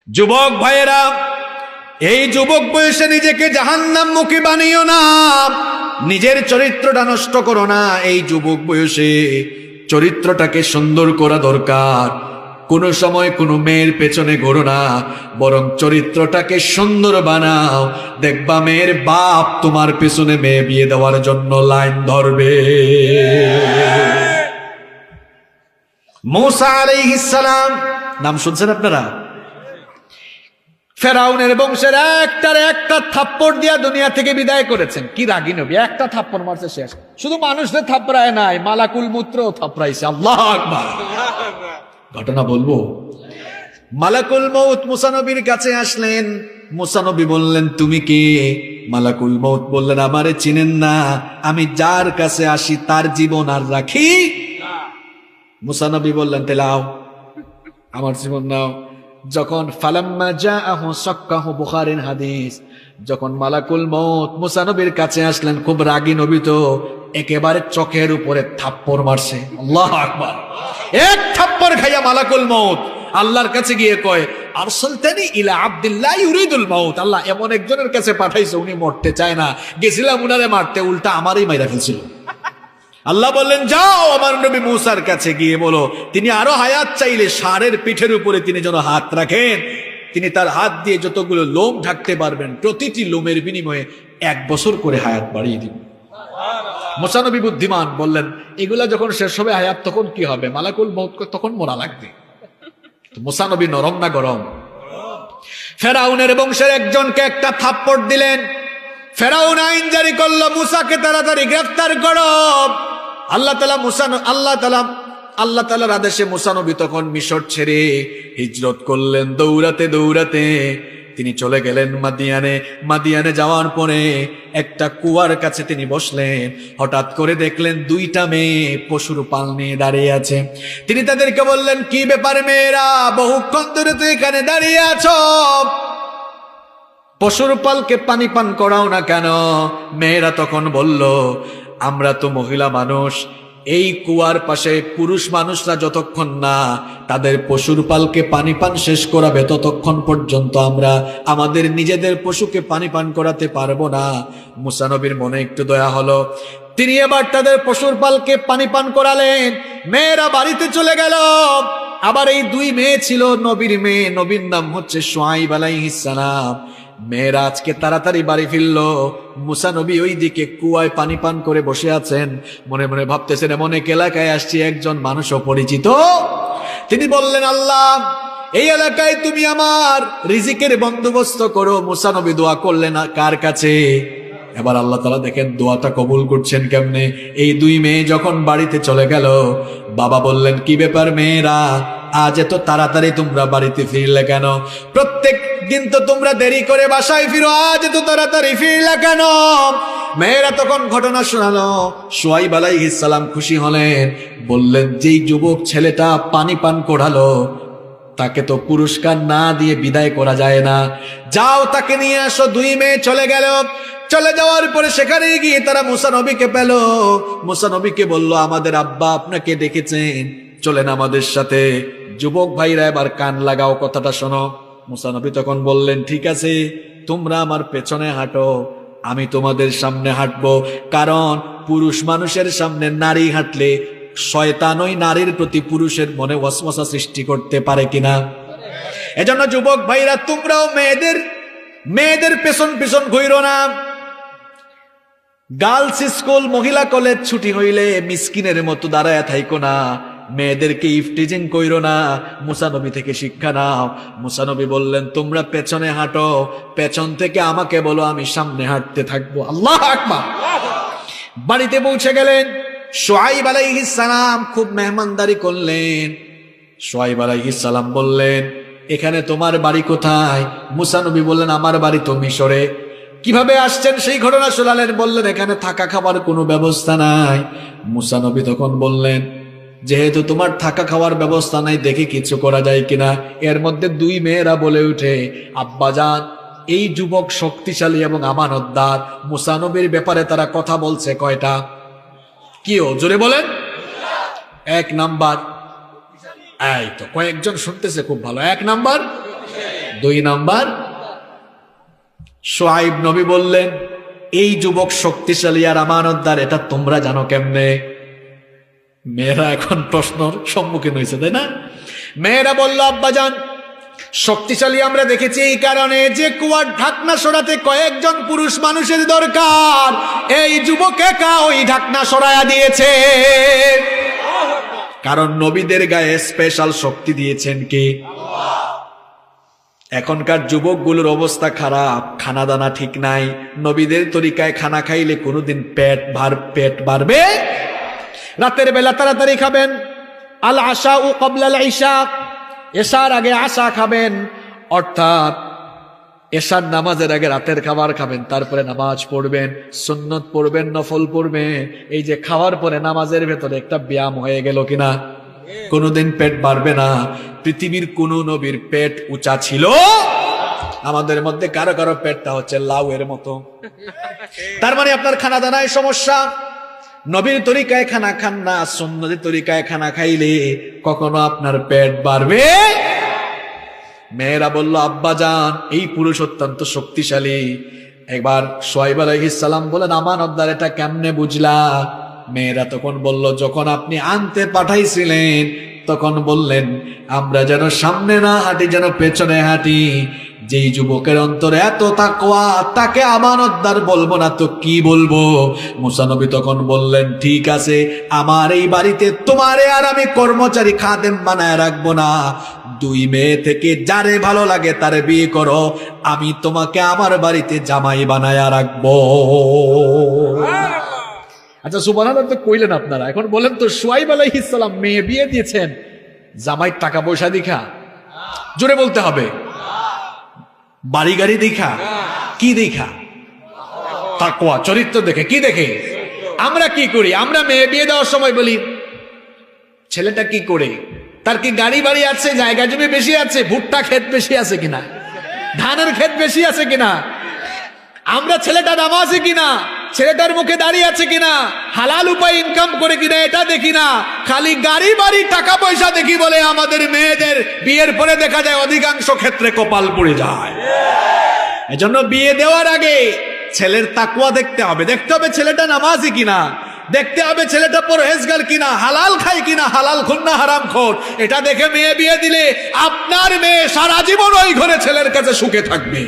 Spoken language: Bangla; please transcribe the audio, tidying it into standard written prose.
যুবক ভাইয়েরা, এই যুবক বয়সে নিজেকে জাহান্নামমুখী বানিও না, নিজের চরিত্রটা নষ্ট করো না। এই যুবক বয়সে চরিত্রটাকে সুন্দর করা দরকার। কোনো সময় কোনো মেয়ের পেছনে ঘোরো না, বরং চরিত্রটাকে সুন্দর বানাও। দেখবা মেয়ের বাপ তোমার পেছনে মেয়ে বিয়ে দেওয়ার জন্য লাইন ধরবে। মূসা আলাইহিস সালাম নাম শুনছেন আপনারা? ফেরাউনের বংশের একটা থাপ্পড় দিয়া দুনিয়া থেকে বিদায় করেছেন। কি রাগী নবী, একটা থাপ্পড় মারছে শেষ। শুধু মানুষদের থাপ্পড়ায় নাই, মালাকুল মূত্র থাপ্পড়াইছে। আল্লাহু আকবার। ঘটনা বলবো। মালাকুল মউত মুসা নবীর কাছে আসলেন। মুসা নবী বললেন, তুমি কে? মালাকুল মউত বললেন, আমারে চিনেন না? আমি যার কাছে আসি তার জীবন আর রাখি। মুসা নবী বললেন, তাহলে আও, আমার জীবন নাও। যখন ফালাম্মা জাআহু সাক্কাহু, বুখারীর হাদিস, যখন মালাকুল মউত মুসা নবীর কাছে আসলেন, খুব রাগী নবী তো, একেবারে চোখের উপরে থাপ্পড় মারছে। আল্লাহু আকবার। এক থাপ্পড় খাইয়া মালাকুল মউত আল্লাহর কাছে গিয়ে কয়, আরসালতানি ইলা আব্দুল্লাহ ইউরিদুল মাউত। আল্লাহ এমন একজনের কাছে পাঠাইছে, উনি মরতে চায় না, গেছিলাম উনারে মারতে, উল্টা আমারই মাইরা ফেলছিল। আল্লাহ বললেন, যাও আমার নবী মূসার কাছে গিয়ে বলো, তিনি আরো হায়াত চাইলে ষাঁড়ের পিঠের উপরে তিনি যেন হাত রাখেন। তিনি তার হাত দিয়ে যতগুলো লোম ঢাকতে পারবেন, প্রতিটি লোমের বিনিময়ে 1 বছর করে হায়াত বাড়িয়ে দিন। মূসা নবী বুদ্ধিমান, বললেন, এগুলা যখন শেষ হবে হায়াত, তখন কি হবে? মালাকুল মউত তখন মরা লাগবে। মূসা নবী নরম না গরম? ফেরাউনের বংশের একজনকে একটা থাপ্পড় দিলেন। ফেরাউন আইন জারি করলো, মূসাকে তাড়াতাড়ি গ্রেফতার করো। আল্লাহ তাআলার আদেশে মূসা নবী তখন মিশর ছেড়ে হিজরত করলেন। দৌড়াতে দৌড়াতে তিনি চলে গেলেন মাদিয়ানে। মাদিয়ানে যাওয়ার পরে একটা কুয়ার কাছে তিনি বসলেন। হঠাৎ করে দেখলেন 2টা মেয়ে পশুর পাল নিয়ে দাঁড়িয়ে আছে। তিনি তাদেরকে বললেন, কি ব্যাপার মেয়েরা, বহুক্ষণ ধরে তো এখানে দাঁড়িয়ে আছো, পশুর পালকে পানি পান করাও না কেন? মেয়েরা তখন বলল, আমরা তো মহিলা মানুষ, এই কুয়ার পাশে পুরুষ মানুষরা যতক্ষণ না তাদের পশুর পালকে পানি পান শেষ করাবে, ততক্ষণ পর্যন্ত আমরা আমাদের নিজেদের পশুকে পানি পান করাতে পারবো না। মূসা নবীর মনে একটু দয়া হলো। তিনি এবার তাদের পশুর পালকে পানি পান করালেন। মেয়েরা বাড়িতে চলে গেল। আবার এই 2 মেয়ে ছিল নবীর মেয়ে, নবীর নাম হচ্ছে শুআয়ব আলাইহিস সালাম। মেয়েরা আজকে তাড়াতাড়ি বাড়ি ফিরল। মূসা নবী ওই দিকে কুয়ায় পানি পান করে বসে আছেন। মনে মনে ভাবতেছেন, এমন এক এলাকায় আসছি, একজন মানুষও পরিচিত। তিনি বললেন, আল্লাহ এই এলাকায় তুমি আমার রিজিকের বন্দোবস্ত করো। মূসা নবী দোয়া করলেন কার কাছে? এবার আল্লাহ তাআলা দেখেন দোয়াটা কবুল করছেন কেমনে। এই 2 মেয়ে যখন বাড়িতে চলে গেল, বাবা বললেন, কি ব্যাপার মেয়েরা, আজ এত তাড়াতাড়ি তোমরা বাড়িতে ফিরলে কেন? প্রত্যেক দিন তো তোমরা দেরি করে বাসায় ফিরো, আজ এত তাড়াতাড়ি ফিরলে কেন? মেয়েরা তখন ঘটনা শোনালো। শুআয়ব আলাইহিস সালাম খুশি হলেন, বললেন, যেই যুবক ছেলেটা পানি পান করালো, তাকে তো পুরস্কার না দিয়ে বিদায় করা যায় না, যাও তাকে নিয়ে আসো। 2 মেয়ে চলে গেল। চলে যাওয়ার পরে সেখানে গিয়ে তারা মূসা নবীকে পেল। মূসা নবীকে বলল, আমাদের আব্বা আপনাকে ডেকেছেন, চলেন আমাদের সাথে। যুবক ভাইরা এবার কান লাগাও, কথাটা শোনো। মূসা নবী তখন বললেন, ঠিক আছে, তোমরা আমার পেছনে হাঁটো, আমি তোমাদের সামনে হাঁটবো। কারণ পুরুষ মানুষের সামনে নারী হাঁটলে শয়তান ওই নারীর প্রতি পুরুষের মনে ওয়াসওয়াসা সৃষ্টি করতে পারে কিনা। এজন্য যুবক ভাইরা, তোমরাও মেয়েদের পেছন পেছন ঘুরো না। গার্লস স্কুল, মহিলা কলেজ ছুটি হইলে মিসকিনের মতো দাঁড়ায় থাইকো না, মেয়েদেরকে ইফটিজিং কইরো না। মূসা নবী থেকে শিক্ষা নাও। মূসা নবী বললেন, তোমরা পেছনে হাঁটো, পেছন থেকে আমাকে বলো, আমি সামনে হাঁটতে থাকবো। আল্লাহু আকবার। বাড়িতে পৌঁছে গেলেন। শুআয়ব আলাইহিস সালাম খুব মেহমানদারি করলেন। শুআয়ব আলাইহিস সালাম বললেন, এখানে তোমার বাড়ি কোথায়? মূসা নবী বললেন, আমার বাড়ি তো মিশরে। কিভাবে আসছেন সেই ঘটনা শোনালেন। বললেন, এখানে থাকা খাবার কোনো ব্যবস্থা নাই। মূসা নবী তখন বললেন, যেহেতু তোমার থাকা খাওয়ার ব্যবস্থা নাই, দেখে কিছু করা যায় কিনা। এর মধ্যে 2 মেয়েরা বলে উঠে, আব্বাজান, এই যুবক শক্তিশালী এবং আমানতদার। মূসা নবীর ব্যাপারে তারা কথা বলছে কয়টা? কি ও জোরে বলেন? 1 নাম্বার, এই তো কয়েকজন শুনতেছে, খুব ভালো। 1 নাম্বার 2 নাম্বার, শুআয়ব নবী বললেন, এই যুবক শক্তিশালী আর আমানতদার, এটা তোমরা জানো কেমনে? মেয়েরা এখন প্রশ্নর সম্মুখীন হয়েছে, তাই না? মেয়েরা বলল, আব্বাজান শক্তিশালী আমরা দেখেছি এই কারণে যে কুয়ার ঢাকনা সরাতে কয়েকজন পুরুষ মানুষের দরকার, এই যুবক একা ওই ঢাকনা সরায়া দিয়েছে। কারণ নবীদের গায়ে স্পেশাল শক্তি দিয়েছেন কে? এখনকার যুবকগুলোর অবস্থা খারাপ, খানা দানা ঠিক নাই। নবীদের তরিকায় খানা খাইলে কোনোদিন পেট বাড়বে। রাতের বেলা তাড়াতাড়ি খাবেন, আল আশা ও ক্বাবলাল ইশা, এশার আগে আশা খাবেন, অর্থাৎ এশার নামাজের আগে রাতের খাবার খাবেন, তারপরে নামাজ পড়বেন, সুন্নত পড়বেন, নফল পড়বেন। এই যে খাওয়ার পরে নামাজের ভেতরে একটা ব্যায়াম হয়ে গেল কিনা? কোনোদিন পেট বাড়বে না। পৃথিবীর কোন নবীর পেট উঁচা ছিল? আমাদের মধ্যে কারো কারো পেটটা হচ্ছে লাউ এর মতো। তার মানে আপনার খানা দানায় সমস্যা। নবীর তরিকায় খানা খান না, সুন্নতের তরিকায় খানা খাইলে কখনো আপনার পেট বাড়বে। মেয়েরা বলল, আব্বাজান এই পুরুষ অত্যন্ত শক্তিশালী। একবার শুআয়ব আলাইহিস সালাম বলেন, আমানতদার, এটা কেমনে বুঝলা? মেয়েরা তখন বলল, যখন আপনি আনতে পাঠাইছিলেন তখন বললেন, আমরা যেন সামনে না হাঁটি, যেন পেছনে হাঁটি। যেই যুবকের অন্তরে এত তাকওয়া, তাকে আমানতদার বলবো না তো কি বলবো? মুসা নবী তখন বললেন, ঠিক আছে, আমার এই বাড়িতে তোমারে আর আমি কর্মচারী খাদেম বানায় রাখবো না। 2 মেয়ে থেকে যারে ভালো লাগে তারে বিয়ে করো, আমি তোমাকে আমার বাড়িতে জামাই বানায় রাখবো। আচ্ছা, সুবহানাল্লাহ তো কইলেন আপনারা, এখন বলেন তো শুআয়ব আলাইহিস সালাম মেয়ে বিয়ে দিয়েছেন জামাইয়ের টাকা পয়সা দেখা? জোরে বলতে হবে। বাড়ি গাড়ি দেখা? কি দেখা? তাকওয়া, চরিত্র দেখে। কি দেখে? আমরা কি করি? আমরা মেয়ে বিয়ে দেওয়ার সময় বলি, ছেলেটা কি করে? তার কি গাড়ি বাড়ি আছে, জায়গা জমি বেশি আছে, ভুট্টা ক্ষেত বেশি আছে কিনা, ধানের ক্ষেত বেশি আছে কিনা? আমরা ছেলেটা নামাজি কিনা, ছেলেটার মুখে দাঁড়িয়ে আছে কিনা, হালাল উপায় ইনকাম করে কিনা, এটা দেখি না। খালি গাড়ি বাড়ি টাকা পয়সা দেখি বলে আমাদের মেয়েদের বিয়ের পরে দেখা যায় অধিকাংশ ক্ষেত্রে কপাল পুড়ে যায়। এজন্য বিয়ে দেওয়ার আগে ছেলের তাকওয়া দেখতে হবে। দেখতে হবে ছেলেটা নামাজি কিনা, দেখতে হবে ছেলেটা পরহেজগার কিনা, হালাল খায় কিনা, হালাল খুন না হারাম খোর। এটা দেখে মেয়ে বিয়ে দিলে আপনার মেয়ে সারা জীবন ওই ঘরে ছেলের কাছে সুখে থাকবে।